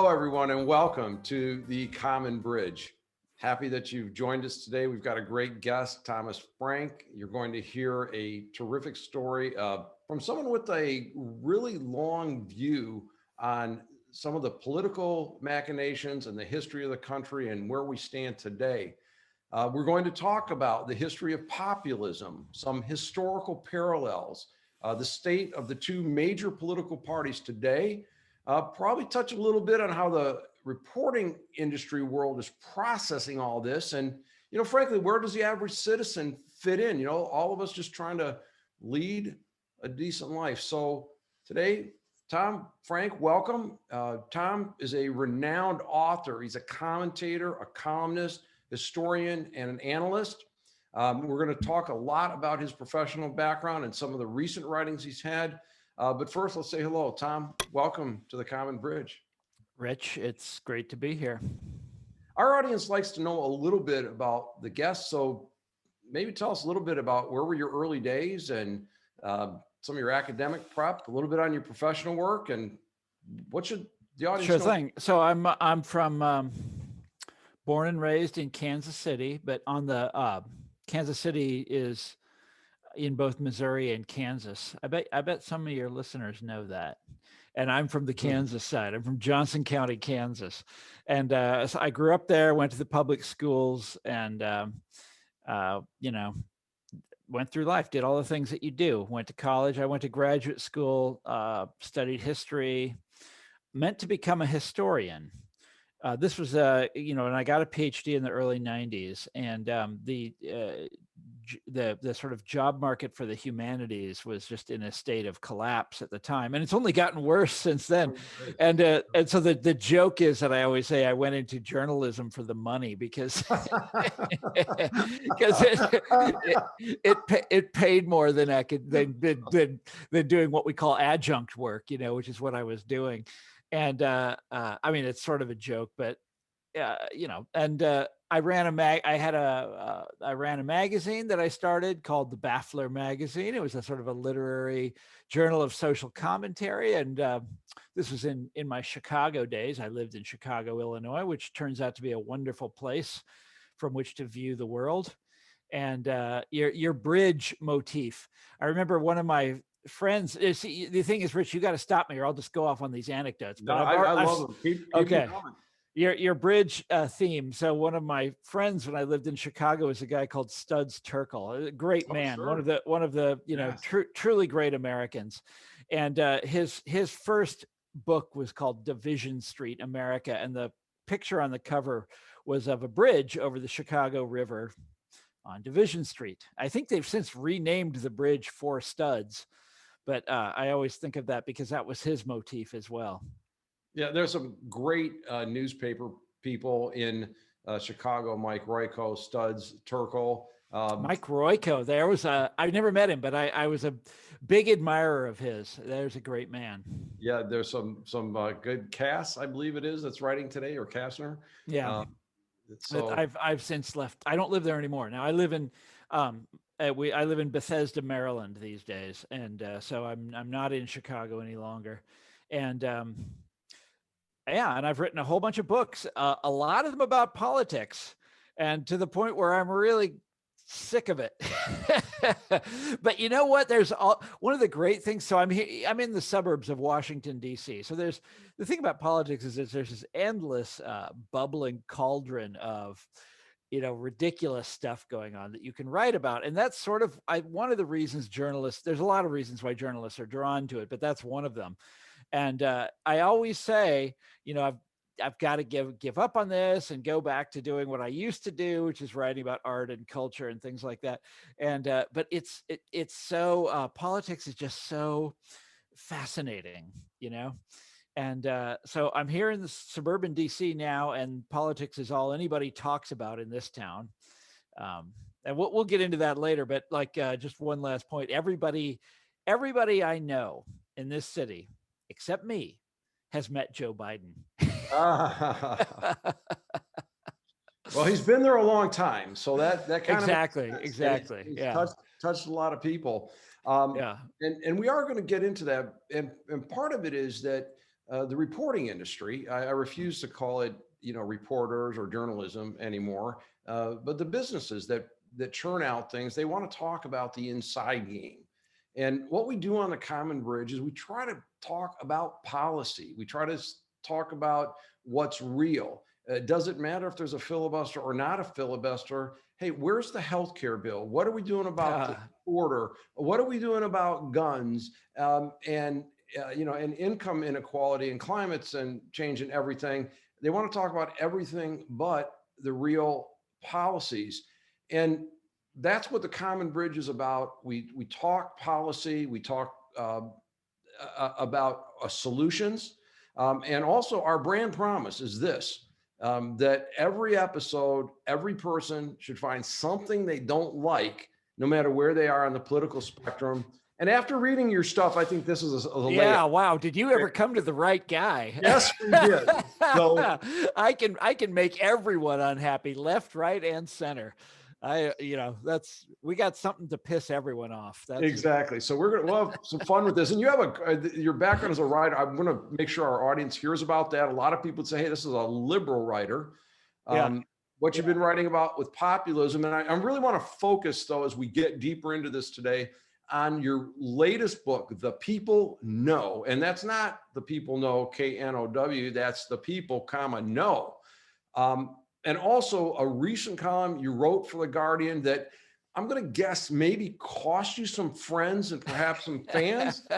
Hello, everyone, and welcome to the Common Bridge. Happy that you've joined us today. We've got a great guest, Thomas Frank. You're going to hear a terrific story from someone with a really long view on some of the political machinations and the history of the country and where we stand today. We're going to talk about the history of populism, some historical parallels, the state of the two major political parties today, probably touch a little bit on how the reporting industry world is processing all this. And, frankly, where does the average citizen fit in? All of us just trying to lead a decent life. So today, Tom Frank, welcome. Tom is a renowned author. He's a commentator, a columnist, historian, and an analyst. We're going to talk a lot about his professional background and some of the recent writings he's had. But first, let's say hello. Tom, welcome to the Common Bridge. Rich, it's great to be here. Our audience likes to know a little bit about the guests. So maybe tell us a little bit about where were your early days and some of your academic prep, a little bit on your professional work, and what should the audience Sure know? thing. So I'm from born and raised in Kansas City, but on the Kansas City is in both Missouri and Kansas. I bet some of your listeners know that. And I'm from the Kansas side. I'm from Johnson County, Kansas. And so I grew up there, went to the public schools, and went through life, did all the things that you do. Went to college. I went to graduate school, studied history, meant to become a historian. This was, and I got a PhD in the early 90s, and the sort of job market for the humanities was just in a state of collapse at the time, and it's only gotten worse since then. And so the joke is that I always say I went into journalism for the money because it paid more than I could than doing what we call adjunct work, which is what I was doing. And I mean, it's sort of a joke, but I ran a magazine that I started called the Baffler Magazine. It was a sort of a literary journal of social commentary. And this was in my Chicago days. I lived in Chicago, Illinois, which turns out to be a wonderful place from which to view the world. And your bridge motif. I remember one of my friends. See, the thing is, Rich, you got to stop me or I'll just go off on these anecdotes. But I love them. Keep okay. Your bridge theme. So one of my friends when I lived in Chicago was a guy called Studs Terkel, a great man, sure. one of the yes. Truly great Americans. And his first book was called Division Street, America, and the picture on the cover was of a bridge over the Chicago River on Division Street. I think they've since renamed the bridge for Studs, but I always think of that because that was his motif as well. Yeah, there's some great newspaper people in Chicago, Mike Royko, Studs Terkel. Mike Royko, I've never met him, but I was a big admirer of his. There's a great man. Yeah, there's some good Cass, I believe it is, that's writing today, or Kastner. Yeah. So I've since left. I don't live there anymore. Now I live in I live in Bethesda, Maryland these days, and so I'm not in Chicago any longer. And and I've written a whole bunch of books, a lot of them about politics, and to the point where I'm really sick of it. But you know what? There's one of the great things. So I'm in the suburbs of Washington, D.C. So there's the thing about politics is that there's this endless bubbling cauldron of ridiculous stuff going on that you can write about. And that's sort of one of the reasons there's a lot of reasons why journalists are drawn to it, but that's one of them. And I always say, I've got to give up on this and go back to doing what I used to do, which is writing about art and culture and things like that. And but it's so politics is just so fascinating, And so I'm here in the suburban DC now, and politics is all anybody talks about in this town. And we'll get into that later. But just one last point: everybody I know in this city, except me, has met Joe Biden. Well, he's been there a long time, so that kind of exactly. Yeah, touched a lot of people. And we are going to get into that, and part of it is that the reporting industry. I refuse to call it, reporters or journalism anymore, but the businesses that churn out things, they want to talk about the inside game. And what we do on the Common Bridge is we try to talk about policy. We try to talk about what's real. It doesn't matter if there's a filibuster or not a filibuster. Hey, where's the healthcare bill? What are we doing about the border? What are we doing about guns? And income inequality and climates and change and everything. They want to talk about everything but the real policies. And that's what the Common Bridge is about. We talk policy, we talk about solutions, and also our brand promise is this, that every episode, every person should find something they don't like, no matter where they are on the political spectrum. And after reading your stuff, I think this is a layup. Wow. Did you ever come to the right guy? Yes, we did. So I can make everyone unhappy, left, right, and center. We got something to piss everyone off. That's exactly. So we'll have some fun with this. And you have your background as a writer. I'm going to make sure our audience hears about that. A lot of people would say, hey, this is a liberal writer. What you've been writing about with populism. And I really want to focus, though, as we get deeper into this today, on your latest book, The People Know. And that's not The People Know, K-N-O-W, that's The People, Know. And also a recent column you wrote for The Guardian that I'm going to guess maybe cost you some friends and perhaps some fans.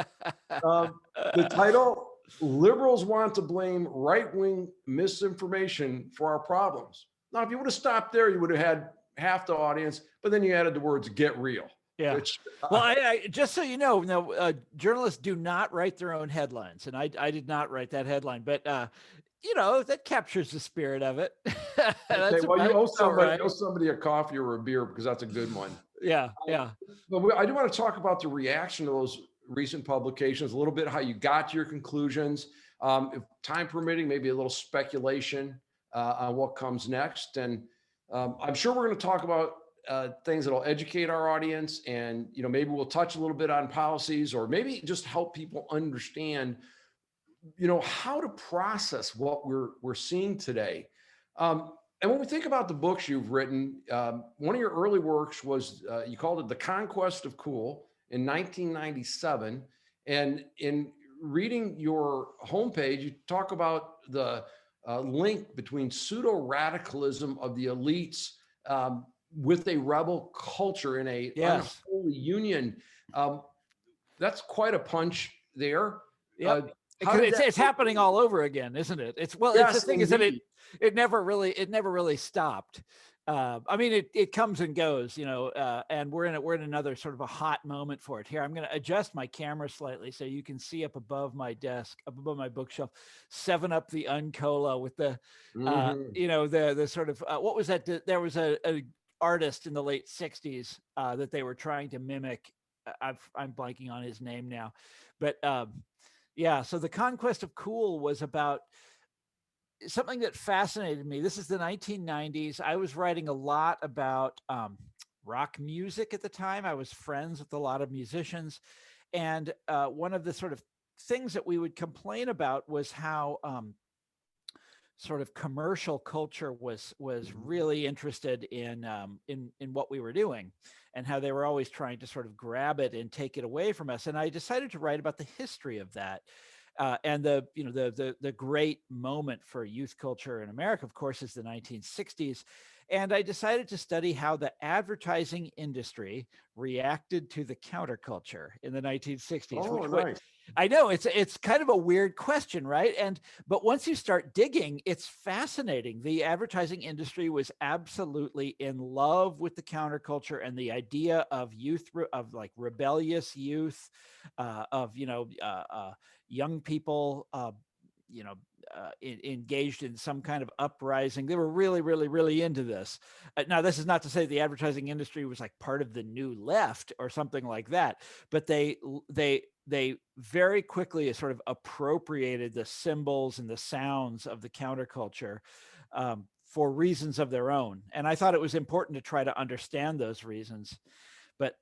The title, Liberals Want to Blame Right-Wing Misinformation for Our Problems. Now, if you would have stopped there, you would have had half the audience, but then you added the words "get real." Yeah. Well, I just so you know, journalists do not write their own headlines, and I did not write that headline, but that captures the spirit of it. Okay, well, you owe somebody a coffee or a beer because that's a good one. Yeah. But I do want to talk about the reaction to those recent publications, a little bit how you got to your conclusions. If time permitting, maybe a little speculation on what comes next. And I'm sure we're going to talk about things that'll educate our audience, and maybe we'll touch a little bit on policies, or maybe just help people understand how to process what we're seeing today. And when we think about the books you've written, one of your early works was you called it The Conquest of Cool in 1997. And in reading your homepage, you talk about the link between pseudo-radicalism of the elites with a rebel culture in a unholy union. That's quite a punch there. It's happening all over again, isn't it? It's the thing is that it never really stopped. I mean, it comes and goes, and we're in another sort of a hot moment for it here. I'm going to adjust my camera slightly so you can see up above my desk, up above my bookshelf, 7-Up the Uncola with the, the sort of, what was that? There was a artist in the late 60s that they were trying to mimic. I'm blanking on his name now, but so The Conquest of Cool was about something that fascinated me. This is the 1990s. I was writing a lot about rock music at the time. I was friends with a lot of musicians. And one of the sort of things that we would complain about was how sort of commercial culture was really interested in what we were doing, and how they were always trying to sort of grab it and take it away from us. And I decided to write about the history of that. And the great moment for youth culture in America, of course, is the 1960s. And I decided to study how the advertising industry reacted to the counterculture in the 1960s. Oh, nice. I know it's kind of a weird question, right? But once you start digging, it's fascinating. The advertising industry was absolutely in love with the counterculture and the idea of youth, of like rebellious youth, of young people, engaged in some kind of uprising. They were really, really, really into this. Now, this is not to say the advertising industry was like part of the new left or something like that, but they very quickly sort of appropriated the symbols and the sounds of the counterculture for reasons of their own. And I thought it was important to try to understand those reasons. But,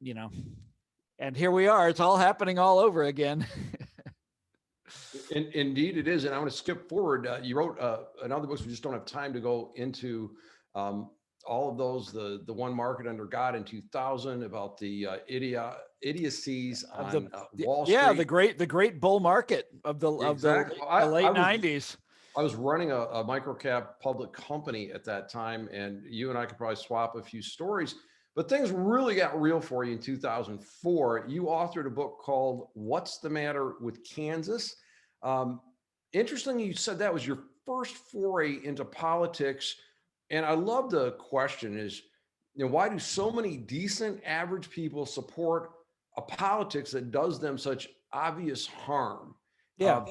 and here we are. It's all happening all over again. Indeed it is. And I want to skip forward. You wrote another book, so we just don't have time to go into all of those. The One Market Under God in 2000, about the idiocies Of on Wall Street. Yeah, the great bull market of the Exactly. the late 90s. I was running a microcap public company at that time, and you and I could probably swap a few stories. But things really got real for you in 2004. You authored a book called "What's the Matter with Kansas?" Interestingly, you said that was your first foray into politics, and I love the question: is, why do so many decent, average people support a politics that does them such obvious harm? Yeah.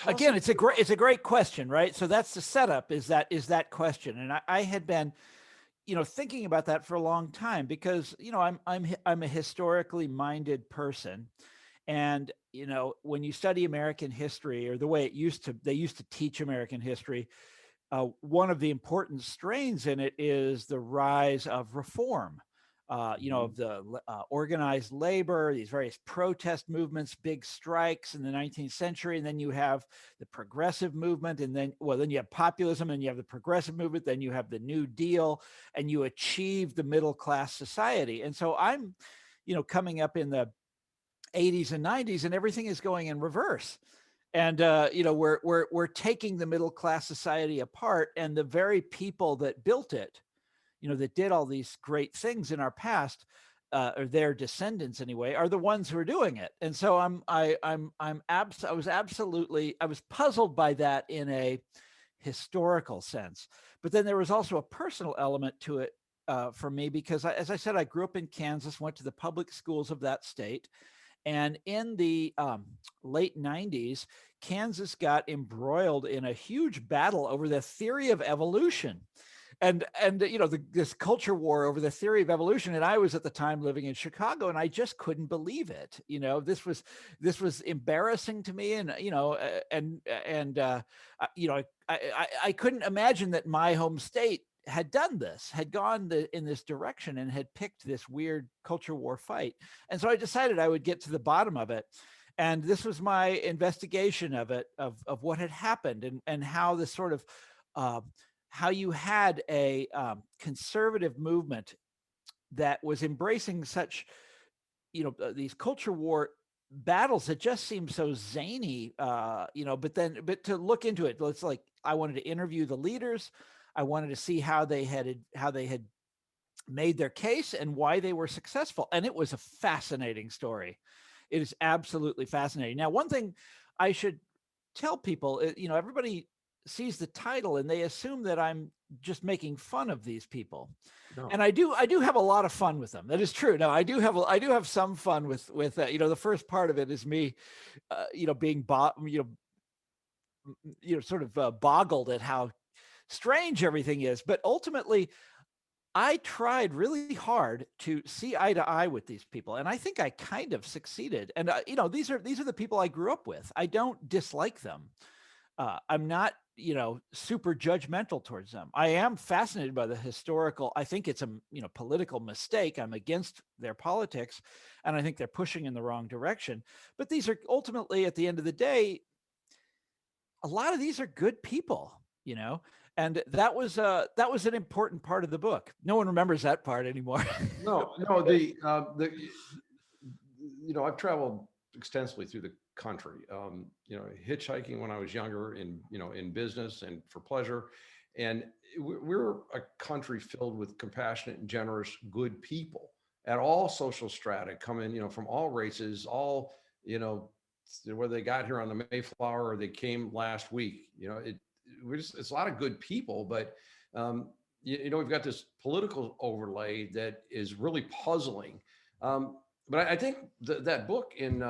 Again, it's a great question, right? So that's the setup, is that question. And I had been, thinking about that for a long time, because, I'm a historically minded person. And, when you study American history, or the way they used to teach American history, one of the important strains in it is the rise of reform. Of the organized labor, these various protest movements, big strikes in the 19th century. And then you have the progressive movement, and then you have populism, and you have the progressive movement, then you have the New Deal, and you achieve the middle class society. And so I'm, coming up in the 80s and 90s, and everything is going in reverse. And we're taking the middle class society apart, and the very people that built it, that did all these great things in our past, or their descendants anyway, are the ones who are doing it. And so I was puzzled by that in a historical sense. But then there was also a personal element to it for me, because as I said, I grew up in Kansas, went to the public schools of that state. And in the late 90s, Kansas got embroiled in a huge battle over the theory of evolution. And this culture war over the theory of evolution. And I was at the time living in Chicago, and I just couldn't believe it. This was embarrassing to me. And I couldn't imagine that my home state had gone in this direction, and had picked this weird culture war fight. And so I decided I would get to the bottom of it. And this was my investigation of it, of what had happened, and how this sort of how you had a conservative movement that was embracing such, these culture war battles that just seemed so zany, but to look into it, it's like I wanted to interview the leaders. I wanted to see how they had made their case and why they were successful. And it was a fascinating story. It is absolutely fascinating. Now, one thing I should tell people, everybody sees the title and they assume that I'm just making fun of these people. No. And I do have a lot of fun with them. That is true. No, I do have some fun with the first part of it is me, being sort of boggled at how strange everything is. But ultimately, I tried really hard to see eye to eye with these people, and I think I kind of succeeded. And these are the people I grew up with. I don't dislike them. I'm not, super judgmental towards them. I am fascinated by the historical. I think it's a, political mistake. I'm against their politics, and I think they're pushing in the wrong direction. But these are ultimately, at the end of the day, a lot of these are good people, and that was an important part of the book. No one remembers that part anymore. No, I've traveled extensively through the country, hitchhiking when I was younger, in business and for pleasure. And we're a country filled with compassionate and generous, good people at all social strata, coming, from all races, all, whether they got here on the Mayflower or they came last week. It's a lot of good people, but we've got this political overlay that is really puzzling. But I think that book in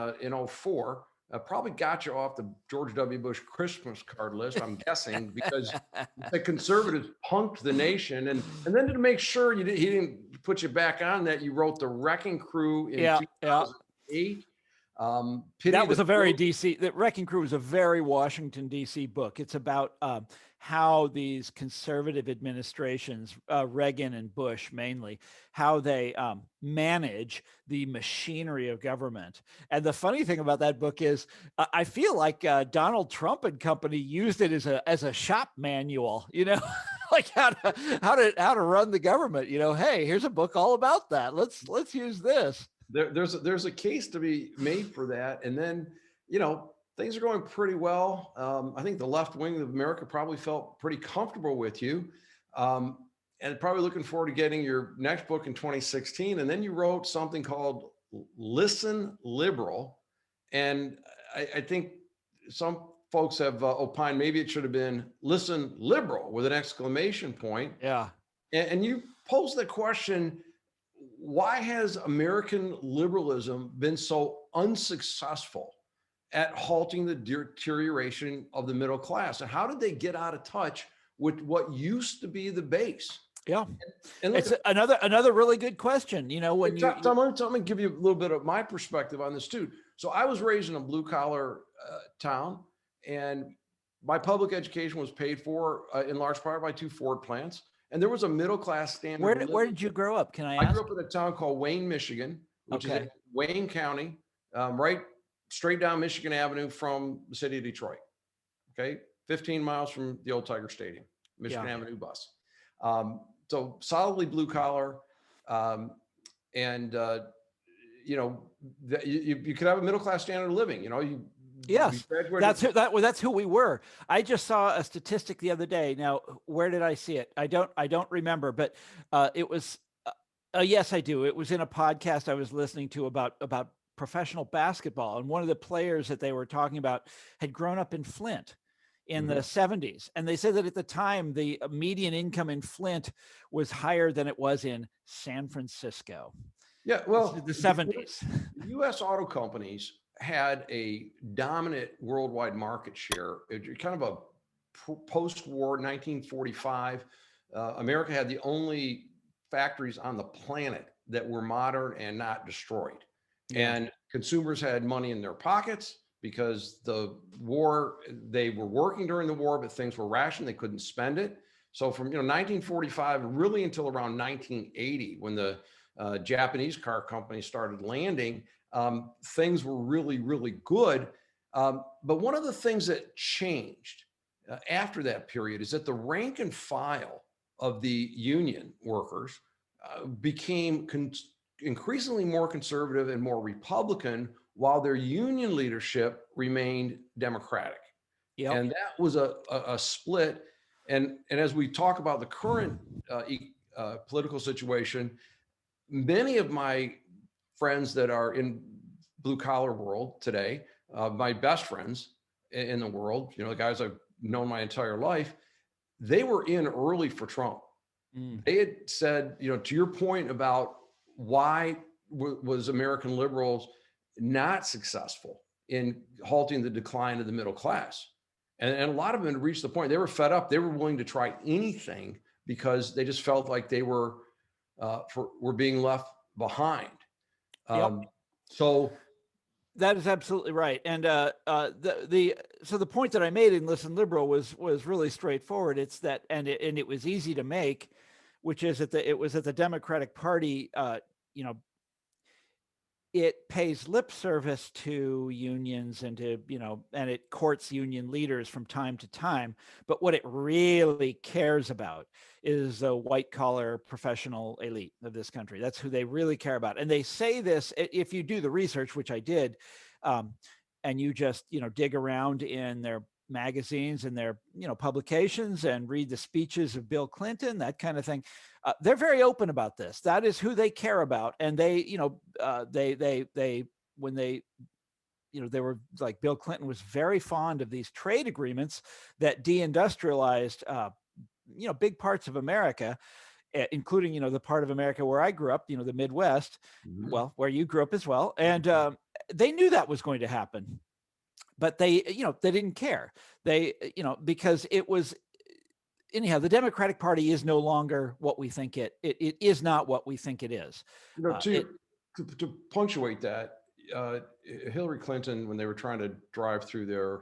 04 probably got you off the George W. Bush Christmas card list, I'm guessing, because the conservatives punked the nation. And then to make sure he didn't put you back on that, you wrote The Wrecking Crew in 2008. That was a very DC. The Wrecking Crew was a very Washington, DC book. It's about how these conservative administrations, Reagan and Bush mainly, how they manage the machinery of government. And the funny thing about that book is, I feel like Donald Trump and company used it as a shop manual, like how to run the government. Hey, here's a book all about that. Let's use this. There's a case to be made for that, and then things are going pretty well. I think the left wing of America probably felt pretty comfortable with you, and probably looking forward to getting your next book in 2016. And then you wrote something called Listen Liberal, and I think some folks have opined maybe it should have been Listen Liberal with an exclamation point. Yeah. And you posed the question, why has American liberalism been so unsuccessful at halting the deterioration of the middle class? And how did they get out of touch with what used to be the base? Yeah. And it's another really good question. When Let me give you a little bit of my perspective on this too. So I was raised in a blue collar town, and my public education was paid for in large part by 2 Ford plants. And there was a middle class standard. Where did you grow up? Can I ask? I grew up in a town called Wayne, Michigan, which is in Wayne County, right straight down Michigan Avenue from the city of Detroit. Okay, 15 miles from the old Tiger Stadium, Michigan Avenue bus. So solidly blue collar, and you could have a middle class standard of living. Yes, that's who we were. I just saw a statistic the other day. Now, where did I see it? I don't remember, but it was. Yes, I do. It was in a podcast I was listening to about professional basketball, and one of the players that they were talking about had grown up in Flint in the 70s, and they said that at the time the median income in Flint was higher than it was in San Francisco. Yeah, well, the 70s. U.S. auto companies had a dominant worldwide market share. Kind of a post-war 1945. America had the only factories on the planet that were modern and not destroyed. Yeah. And consumers had money in their pockets because the war, they were working during the war, but things were rationed. They couldn't spend it. So from 1945 really until around 1980, when the Japanese car companies started landing, things were really, really good. But one of the things that changed after that period is that the rank and file of the union workers became increasingly more conservative and more Republican, while their union leadership remained Democratic. Yep. And that was a split. And as we talk about the current political situation, many of my friends that are in blue collar world today, my best friends in the world, the guys I've known my entire life, they were in early for Trump. They had said, to your point about why was American liberals not successful in halting the decline of the middle class. And a lot of them had reached the point, they were fed up. They were willing to try anything because they just felt like they were being left behind. So that is absolutely right. And so the point that I made in Listen Liberal was really straightforward. It's that, and it was easy to make, which is that it was that the Democratic Party, it pays lip service to unions and and it courts union leaders from time to time. But what it really cares about is the white collar professional elite of this country. That's who they really care about. And they say this, if you do the research, which I did, and you just, dig around in their magazines and their, publications and read the speeches of Bill Clinton, that kind of thing. They're very open about this. That is who they care about. And they when they were like, Bill Clinton was very fond of these trade agreements that deindustrialized, big parts of America, including, the part of America where I grew up, the Midwest, well, where you grew up as well. And they knew that was going to happen, but they didn't care. They, because it was, anyhow, the Democratic Party is no longer what we think it is not what we think it is. To punctuate that, Hillary Clinton, when they were trying to drive through their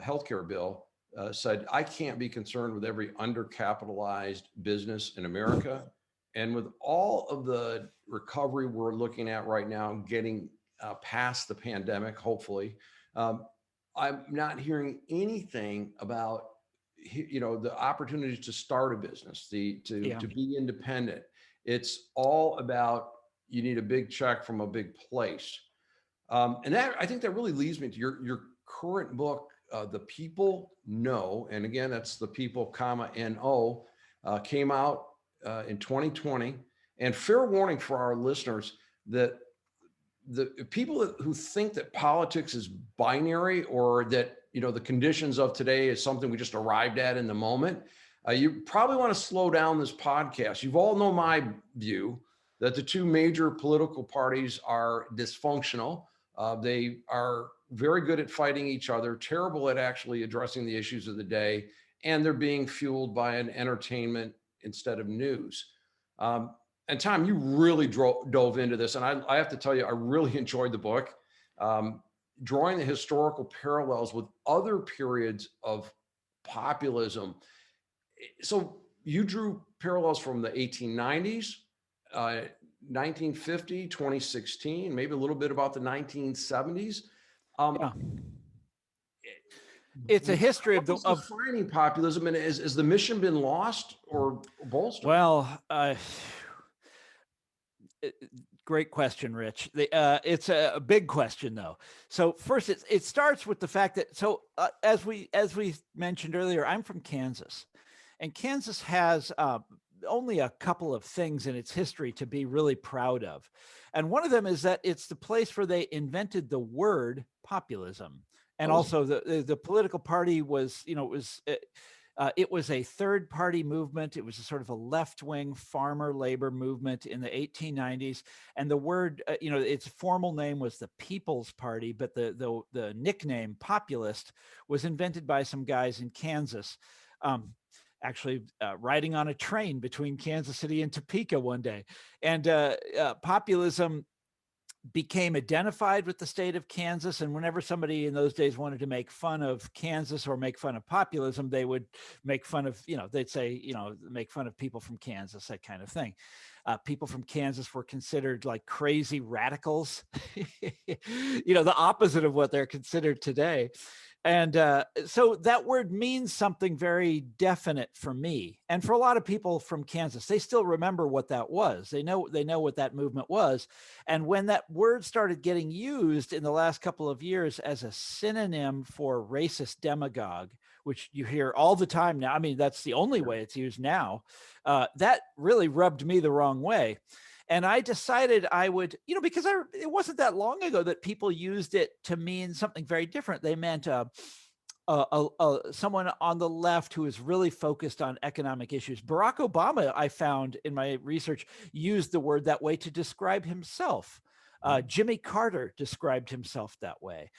healthcare bill, said, I can't be concerned with every undercapitalized business in America. And with all of the recovery we're looking at right now, getting past the pandemic, hopefully, um, I'm not hearing anything about the opportunities to start a business, to be independent. It's all about you need a big check from a big place. And that, I think that really leads me to your current book, The People Know. And again, that's the people, comma, N-O, came out in 2020. And fair warning for our listeners that the people who think that politics is binary, or that, the conditions of today is something we just arrived at in the moment, you probably want to slow down this podcast. You've all know my view that the two major political parties are dysfunctional. They are very good at fighting each other, terrible at actually addressing the issues of the day, and they're being fueled by an entertainment instead of news. And Tom, you really dove into this, and I have to tell you, I really enjoyed the book, drawing the historical parallels with other periods of populism. So you drew parallels from the 1890s, 1950, 2016, maybe a little bit about the 1970s. Yeah. It's a history of defining populism, and has the mission been lost or bolstered? Well, great question, Rich. It's a big question, though. So first, it starts with the fact that as we mentioned earlier, I'm from Kansas, and Kansas has only a couple of things in its history to be really proud of, and one of them is that it's the place where they invented the word populism, and also the political party was, it was a third party movement. It was a sort of a left-wing farmer labor movement in the 1890s. And the word, its formal name was the People's Party, but the nickname populist was invented by some guys in Kansas, actually riding on a train between Kansas City and Topeka one day. And populism became identified with the state of Kansas. And whenever somebody in those days wanted to make fun of Kansas or make fun of populism, they would make fun of, they'd say, make fun of people from Kansas, that kind of thing. People from Kansas were considered like crazy radicals, the opposite of what they're considered today. And so that word means something very definite for me, and for a lot of people from Kansas. They still remember what that was. They know what that movement was. And when that word started getting used in the last couple of years as a synonym for racist demagogue, which you hear all the time now, I mean, that's the only way it's used now, that really rubbed me the wrong way. And I decided I would, because it wasn't that long ago that people used it to mean something very different. They meant someone on the left who is really focused on economic issues. Barack Obama, I found in my research, used the word that way to describe himself. Jimmy Carter described himself that way.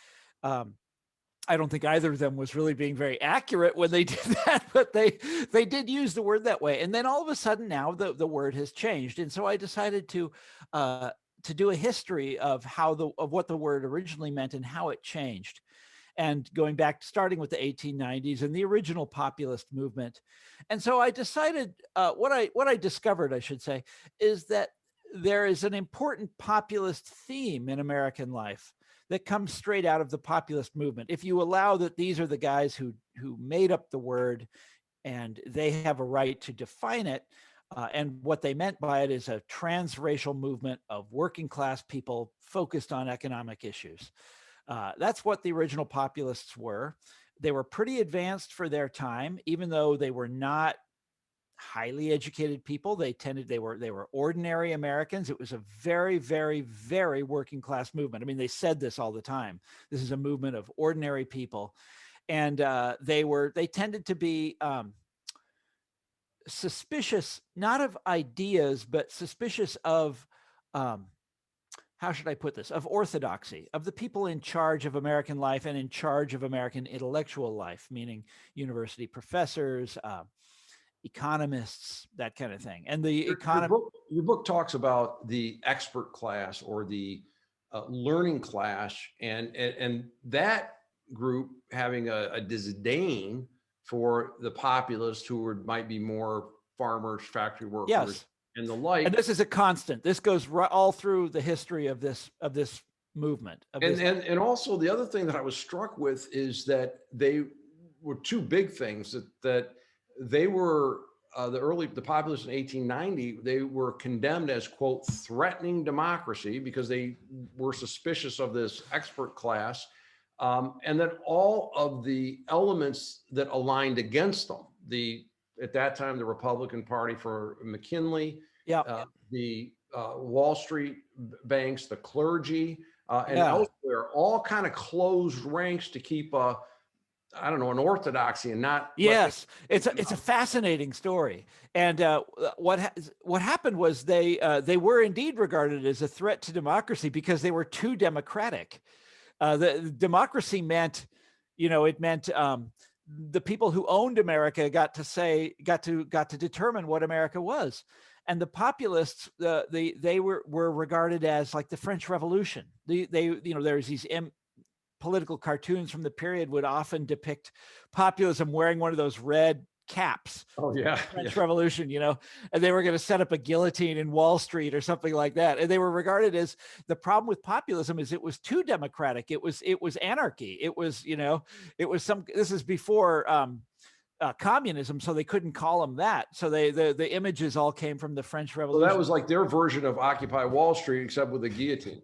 I don't think either of them was really being very accurate when they did that, but they did use the word that way. And then all of a sudden now the word has changed. And so I decided to do a history of of what the word originally meant and how it changed. And going back, starting with the 1890s and the original populist movement. And so I decided, what I discovered, I should say, is that there is an important populist theme in American life that comes straight out of the populist movement. If you allow that these are the guys who made up the word and they have a right to define it, and what they meant by it is a transracial movement of working class people focused on economic issues. That's what the original populists were. They were pretty advanced for their time, even though they were not highly educated people. They were ordinary Americans. It was a very, very, very working class movement. I mean, they said this all the time. This is a movement of ordinary people. And they tended to be suspicious, not of ideas, but suspicious of, how should I put this, of orthodoxy, of the people in charge of American life and in charge of American intellectual life, meaning university professors, economists, that kind of thing. And the your book talks about the expert class, or the learning class, and that group having a disdain for the populace might be more farmers, factory workers, Yes. and the like. And this is a constant. This goes all through the history of this movement. And also the other thing that I was struck with is that they were two big things that they were the populists in 1890, they were condemned as, quote, threatening democracy because they were suspicious of this expert class. And that all of the elements that aligned against them, at that time, the Republican Party for McKinley, the Wall Street banks, the clergy, and elsewhere, all kind of closed ranks to keep an orthodoxy and not. Yes, it's a fascinating story. And what happened was they were indeed regarded as a threat to democracy because they were too democratic. The democracy meant, it meant the people who owned America got to determine what America was. And the populists, they were regarded as like the French Revolution. There's these political cartoons from the period would often depict populism wearing one of those red caps. Oh yeah, French Revolution, and they were going to set up a guillotine in Wall Street or something like that. And they were regarded as, the problem with populism is it was too democratic. It was anarchy. It was, this is before communism, so they couldn't call them that. So the images all came from the French Revolution. So that was like their version of Occupy Wall Street, except with a guillotine.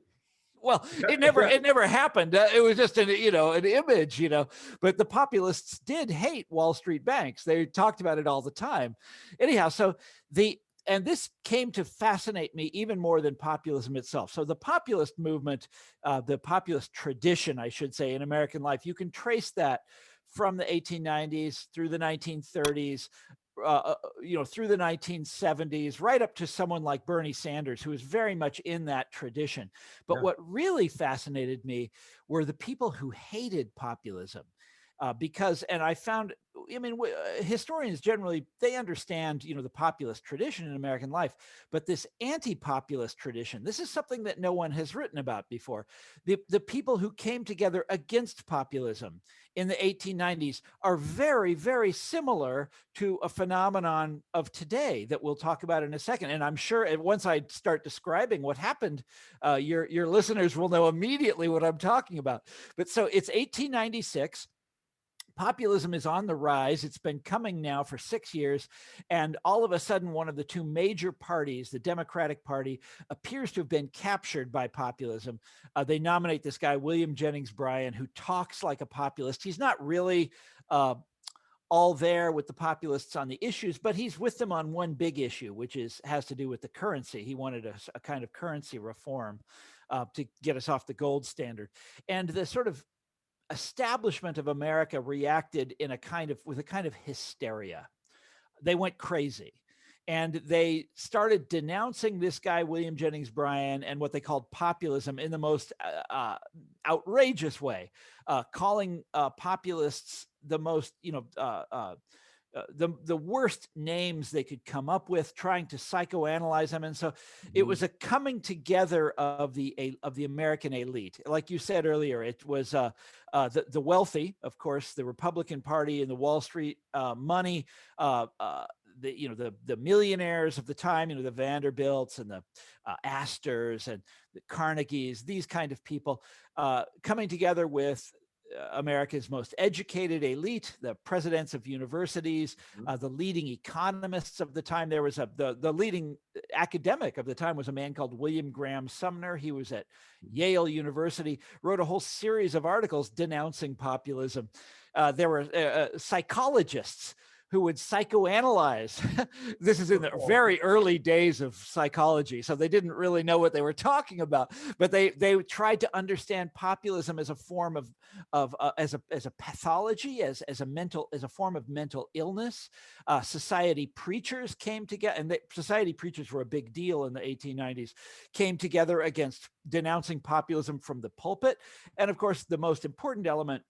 Well, it never happened. It was just an image, but the populists did hate Wall Street banks. They talked about it all the time. Anyhow, and this came to fascinate me even more than populism itself. So the populist movement, the populist tradition, I should say, in American life, you can trace that from the 1890s through the 1930s, through the 1970s, right up to someone like Bernie Sanders, who is very much in that tradition. But what really fascinated me were the people who hated populism. And I found, historians generally, they understand, the populist tradition in American life, but this anti-populist tradition, this is something that no one has written about before. The people who came together against populism in the 1890s are very, very similar to a phenomenon of today that we'll talk about in a second. And I'm sure once I start describing what happened, your listeners will know immediately what I'm talking about. But so it's 1896. Populism is on the rise. It's been coming now for 6 years. And all of a sudden, one of the two major parties, the Democratic Party, appears to have been captured by populism. They nominate this guy, William Jennings Bryan, who talks like a populist. He's not really all there with the populists on the issues, but he's with them on one big issue, which has to do with the currency. He wanted a kind of currency reform to get us off the gold standard. And the sort of establishment of America reacted with a kind of hysteria. They went crazy. And they started denouncing this guy, William Jennings Bryan, and what they called populism in the most outrageous way, calling populists the most, the worst names they could come up with, trying to psychoanalyze them. And so it was a coming together of the American elite. Like you said earlier, it was the wealthy, of course, the Republican Party and the Wall Street money, the millionaires of the time, the Vanderbilts and the Astors and the Carnegies, these kind of people coming together with America's most educated elite, the presidents of universities, the leading economists of the time. There was the leading academic of the time was a man called William Graham Sumner. He was at Yale University, wrote a whole series of articles denouncing populism. There were psychologists who would psychoanalyze. This is in the very early days of psychology, so they didn't really know what they were talking about. But they tried to understand populism as a form as a pathology, as a form of mental illness. Society preachers came together, and society preachers were a big deal in the 1890s. Came together against denouncing populism from the pulpit, and of course, the most important element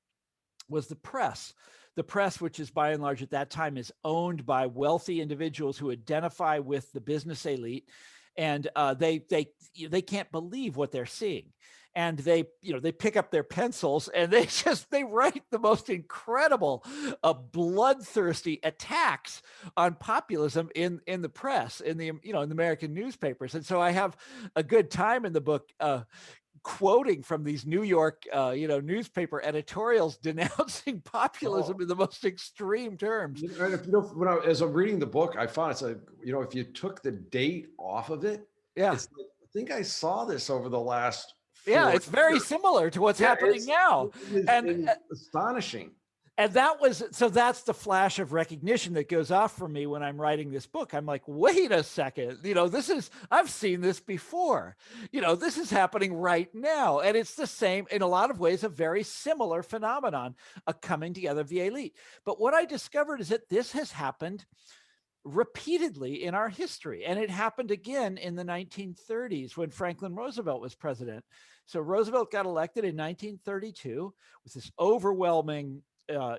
was the press. The press, which is by and large at that time is owned by wealthy individuals who identify with the business elite, and they can't believe what they're seeing. and they pick up their pencils and they write the most incredible, bloodthirsty attacks on populism in the press, in the American newspapers. And so I have a good time in the book quoting from these New York newspaper editorials denouncing populism in the most extreme terms. As I'm reading the book, I found it's like, if you took the date off of it, it's like, I think I saw this over the last 4 it's very years. similar to what's happening now. It is astonishing. And that's the flash of recognition that goes off for me when I'm writing this book. I'm like, wait a second, I've seen this before. This is happening right now. And it's the same, in a lot of ways, a very similar phenomenon, a coming together of the elite. But what I discovered is that this has happened repeatedly in our history. And it happened again in the 1930s when Franklin Roosevelt was president. So Roosevelt got elected in 1932 with this overwhelming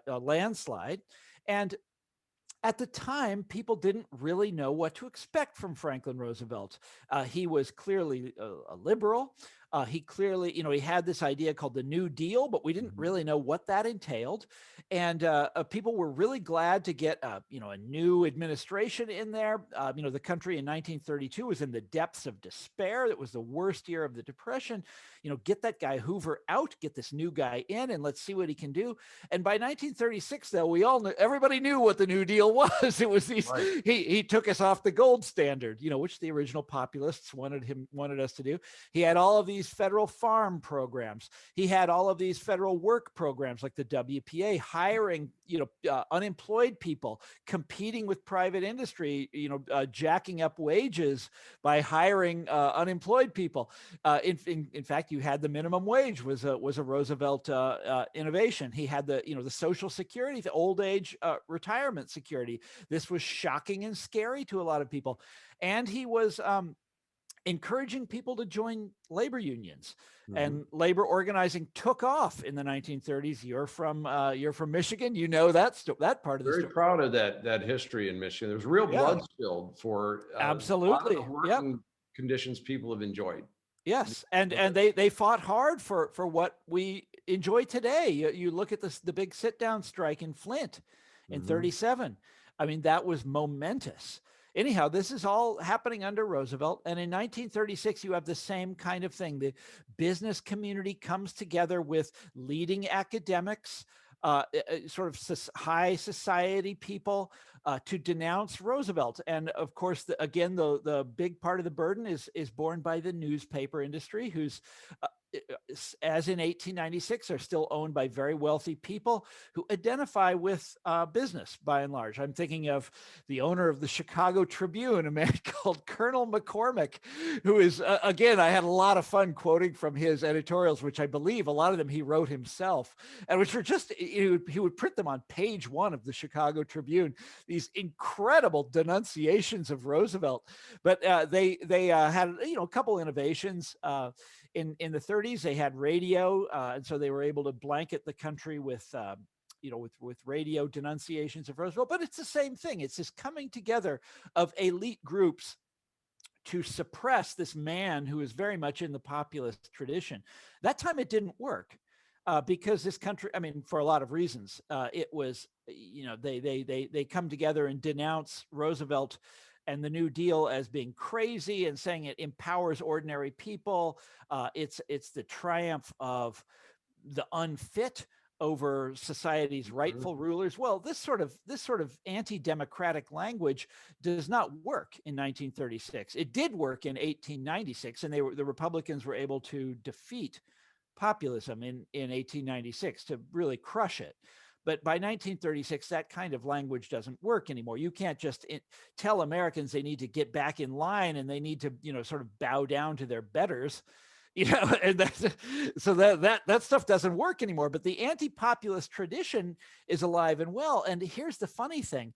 landslide. And at the time, people didn't really know what to expect from Franklin Roosevelt. He was clearly a liberal. He clearly, he had this idea called the New Deal, but we didn't really know what that entailed. And people were really glad to get, a new administration in there. The country in 1932 was in the depths of despair. It was the worst year of the Depression. Get that guy Hoover out, get this new guy in, and let's see what he can do. And by 1936, though, everybody knew what the New Deal was. It was these. Right. He took us off the gold standard, which the original populists wanted us to do. He had all of these federal farm programs. He had all of these federal work programs like the WPA, hiring unemployed people, competing with private industry, jacking up wages by hiring unemployed people. In fact, you had the minimum wage was a Roosevelt innovation. He had the Social Security, the old age retirement security. This was shocking and scary to a lot of people, and he was encouraging people to join labor unions. And labor organizing took off in the 1930s. You're from Michigan. That part of the story. Very proud of that history in Michigan. There's real blood spilled for absolutely a lot of the working conditions people have enjoyed. Yes, and they fought hard for what we enjoy today. You look at the big sit-down strike in Flint in 37. I mean, that was momentous. Anyhow, this is all happening under Roosevelt. And in 1936, you have the same kind of thing. The business community comes together with leading academics, sort of high society people to denounce Roosevelt. And of course, the big part of the burden is borne by the newspaper industry, who's as in 1896, are still owned by very wealthy people who identify with business by and large. I'm thinking of the owner of the Chicago Tribune, a man called Colonel McCormick, who is, again, I had a lot of fun quoting from his editorials, which I believe a lot of them he wrote himself, and which were just, he would print them on page 1 of the Chicago Tribune, these incredible denunciations of Roosevelt. But they had, a couple innovations. In the 30s, they had radio, and so they were able to blanket the country with radio denunciations of Roosevelt. But it's the same thing. It's this coming together of elite groups to suppress this man who is very much in the populist tradition. That time it didn't work because this country, I mean, for a lot of reasons, it was, they come together and denounce Roosevelt and the New Deal as being crazy and saying it empowers ordinary people. It's the triumph of the unfit over society's rightful rulers. Well, this sort of anti-democratic language does not work in 1936. It did work in 1896, and the Republicans were able to defeat populism in 1896 to really crush it. But by 1936, that kind of language doesn't work anymore. You can't just tell Americans they need to get back in line and they need to, sort of bow down to their betters, and so that stuff doesn't work anymore. But the anti-populist tradition is alive and well. And here's the funny thing.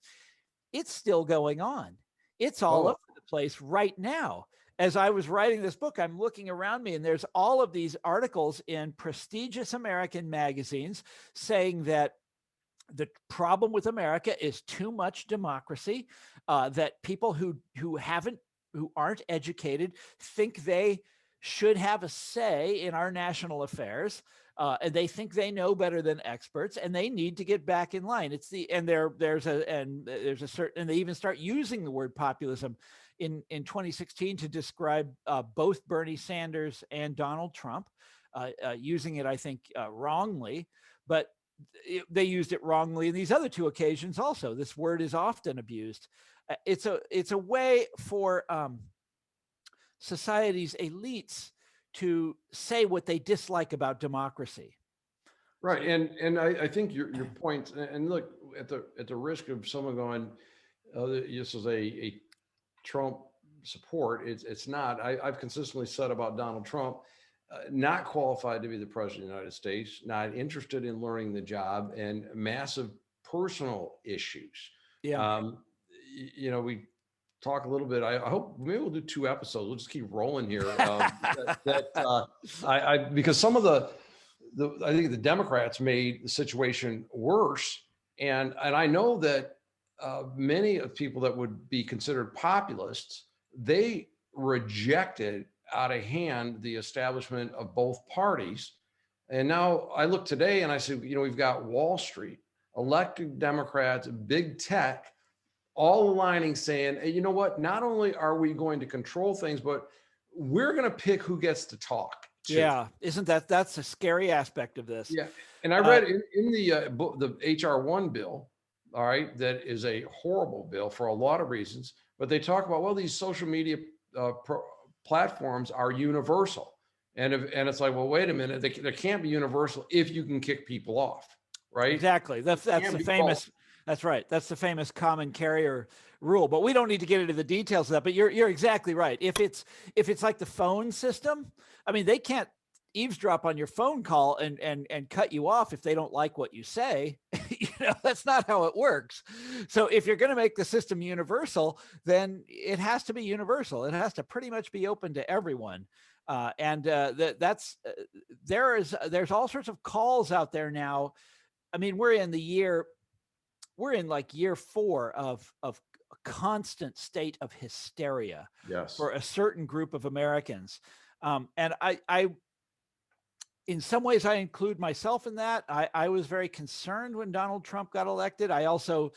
It's still going on. It's all over the place right now. As I was writing this book, I'm looking around me and there's all of these articles in prestigious American magazines saying that the problem with America is too much democracy, that people who aren't educated think they should have a say in our national affairs. And they think they know better than experts, and they need to get back in line. There's a certain, and they even start using the word populism in 2016 to describe both Bernie Sanders and Donald Trump, using it, I think, wrongly, but they used it wrongly in these other two occasions also. This word is often abused. It's a way for society's elites to say what they dislike about democracy. Right. And I think your point, and look, at the risk of someone going, this is a Trump support, it's not. I've consistently said about Donald Trump, not qualified to be the president of the United States, not interested in learning the job, and massive personal issues. Yeah. We talk a little bit. I hope maybe we'll do 2 episodes. We'll just keep rolling here. Because some of I think the Democrats made the situation worse, and I know that many of people that would be considered populists, they rejected out of hand the establishment of both parties. And now I look today and I say, we've got Wall Street, elected Democrats, big tech, all aligning, saying, hey, you know what? Not only are we going to control things, but we're going to pick who gets to talk. Too. Yeah, isn't that's a scary aspect of this? Yeah, and I read in the HR1 bill, all right, that is a horrible bill for a lot of reasons, but they talk about, well, these social media platforms are universal, and it's like, well, wait a minute, they can't be universal if you can kick people off, right? Exactly. That's the famous. Both. That's right. That's the famous common carrier rule. But we don't need to get into the details of that. But you're exactly right. If it's like the phone system, I mean, they can't eavesdrop on your phone call and cut you off if they don't like what you say. That's not how it works. So if you're going to make the system universal, then it has to be universal. It has to pretty much be open to everyone. There's all sorts of calls out there now. I mean, we're in like year 4 of a constant state of hysteria. Yes. For a certain group of Americans. And I in some ways, I include myself in that. I was very concerned when Donald Trump got elected. I also,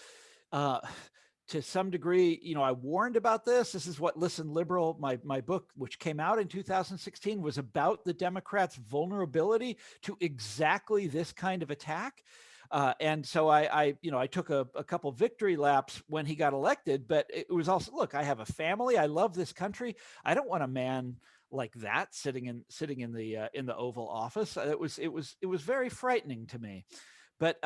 to some degree, I warned about this. This is what Listen Liberal, my book, which came out in 2016, was about the Democrats' vulnerability to exactly this kind of attack. And so I took a couple victory laps when he got elected, but it was also, look, I have a family. I love this country. I don't want a man like that sitting in the Oval Office. It was very frightening to me. But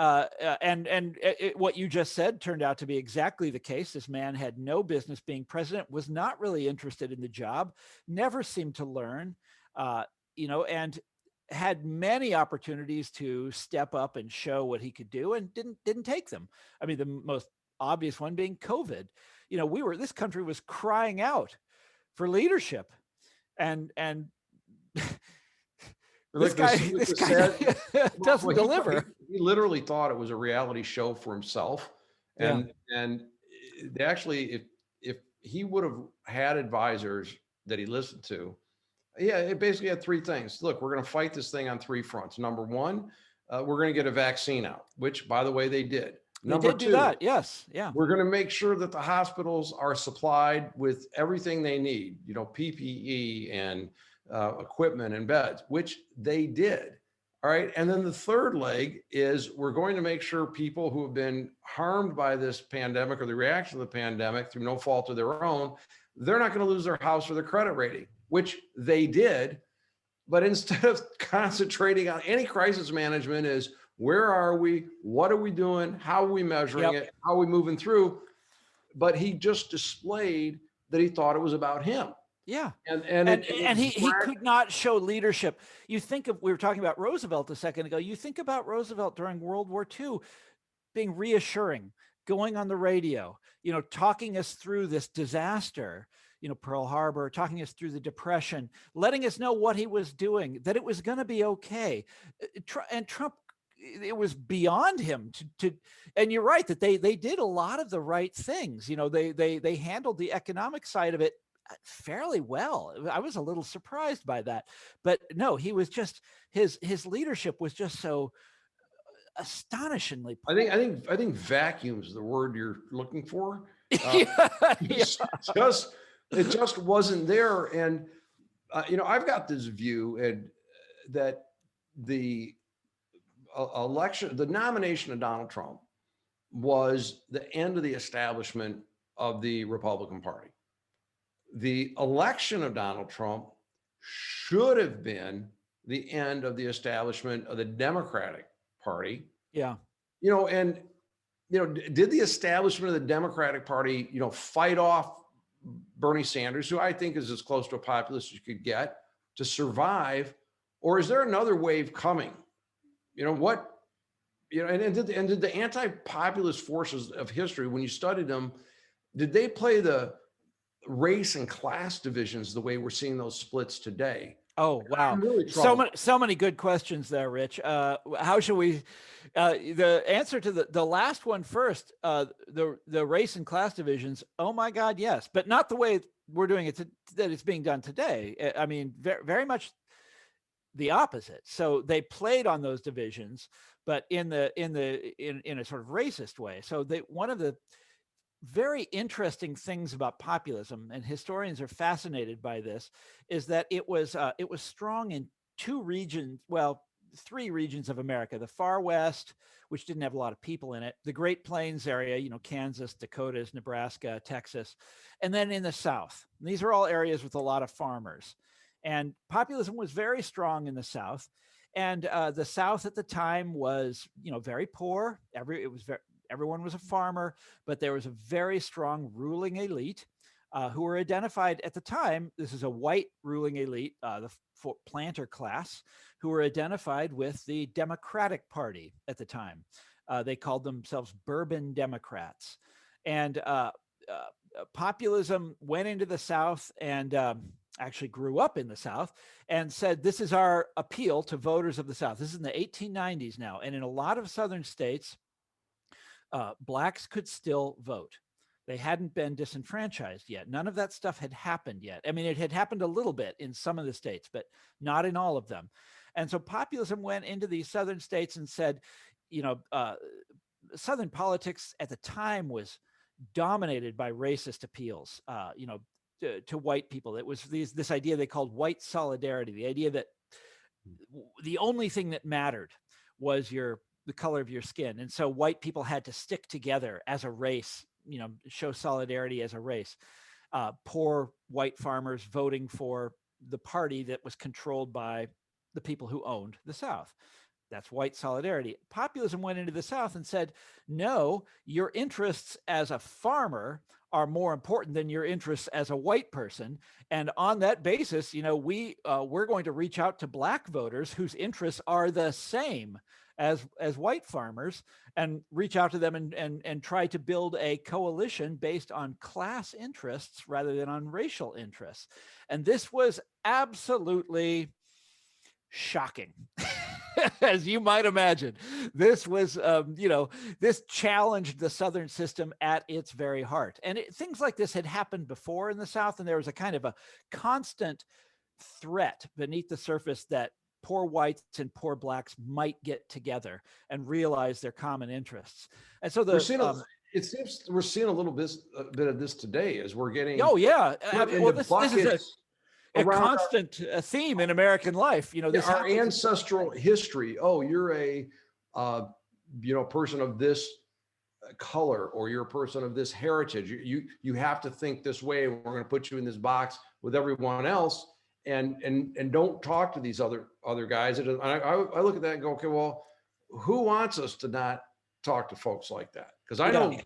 what you just said turned out to be exactly the case. This man had no business being president, was not really interested in the job, never seemed to learn, and had many opportunities to step up and show what he could do, and didn't take them. I mean, the most obvious one being COVID. This country was crying out for leadership, and this guy doesn't deliver. He literally thought it was a reality show for himself, and they actually, if he would have had advisors that he listened to, it basically had 3 things. Look, we're going to fight this thing on 3 fronts. Number 1, we're going to get a vaccine out, which, by the way, they did. Number 2, do that. Yes. Yeah. We're going to make sure that the hospitals are supplied with everything they need, PPE and equipment and beds, which they did. All right. And then the 3rd leg is we're going to make sure people who have been harmed by this pandemic or the reaction of the pandemic through no fault of their own, they're not going to lose their house or their credit rating, which they did. But instead of concentrating on any crisis management, is where are we? What are we doing? How are we measuring it? How are we moving through? But he just displayed that he thought it was about him. Yeah. And he could not show leadership. We were talking about Roosevelt a second ago. You think about Roosevelt during World War II being reassuring, going on the radio, talking us through this disaster, Pearl Harbor, talking us through the Depression, letting us know what he was doing, that it was going to be okay. And Trump, it was beyond him to and you're right that they did a lot of the right things. They handled the economic side of it fairly well. I was a little surprised by that, but no, he was just his leadership was just so astonishingly poor. I think vacuum's the word you're looking for. Yeah, yeah. It just wasn't there. And I've got this view and that the the nomination of Donald Trump was the end of the establishment of the Republican Party. The election of Donald Trump should have been the end of the establishment of the Democratic Party. Yeah. Did the establishment of the Democratic Party, fight off Bernie Sanders, who I think is as close to a populist as you could get, to survive? Or is there another wave coming? And did the anti-populist forces of history, when you studied them, did they play the race and class divisions the way we're seeing those splits today? Oh, wow. Really so many good questions there, Rich. How should we, the answer to the last one first, the race and class divisions. Oh my God, yes, but not the way we're doing it, that it's being done today. I mean, very, very much the opposite. So they played on those divisions, but in a sort of racist way. So one of the very interesting things about populism, and historians are fascinated by this, is that it was strong in three regions of America: the far west, which didn't have a lot of people in it, the Great Plains area, Kansas, Dakotas, Nebraska, Texas, and then in the South. And these are all areas with a lot of farmers. And populism was very strong in the South. And the South at the time was, very poor. Everyone was a farmer, but there was a very strong ruling elite who were identified at the time. This is a white ruling elite, the planter class, who were identified with the Democratic Party at the time. They called themselves Bourbon Democrats. And populism went into the South and actually grew up in the South and said, this is our appeal to voters of the South. This is in the 1890s now. And in a lot of southern states, blacks could still vote. They hadn't been disenfranchised yet. None of that stuff had happened yet. I mean, it had happened a little bit in some of the states, but not in all of them. And so populism went into these southern states and said, Southern politics at the time was dominated by racist appeals, to white people. It was this idea they called white solidarity, the idea that the only thing that mattered was the color of your skin. And so white people had to stick together as a race, show solidarity as a race. Poor white farmers voting for the party that was controlled by the people who owned the South. That's white solidarity. Populism went into the South and said, no, your interests as a farmer are more important than your interests as a white person. And on that basis, we're going to reach out to black voters whose interests are the same as white farmers, and reach out to them and try to build a coalition based on class interests rather than on racial interests. And this was absolutely shocking. As you might imagine, this was, this challenged the Southern system at its very heart. And things like this had happened before in the South, and there was a kind of a constant threat beneath the surface that poor whites and poor blacks might get together and realize their common interess. And so it seems we're seeing a little bit of this today as we're getting. Oh yeah, this is a constant theme in American life. Our ancestral history. Oh, you're a person of this color, or you're a person of this heritage. You have to think this way. We're going to put you in this box with everyone else, and don't talk to these other guys. And I look at that and go, okay, well, who wants us to not talk to folks like that? Because I know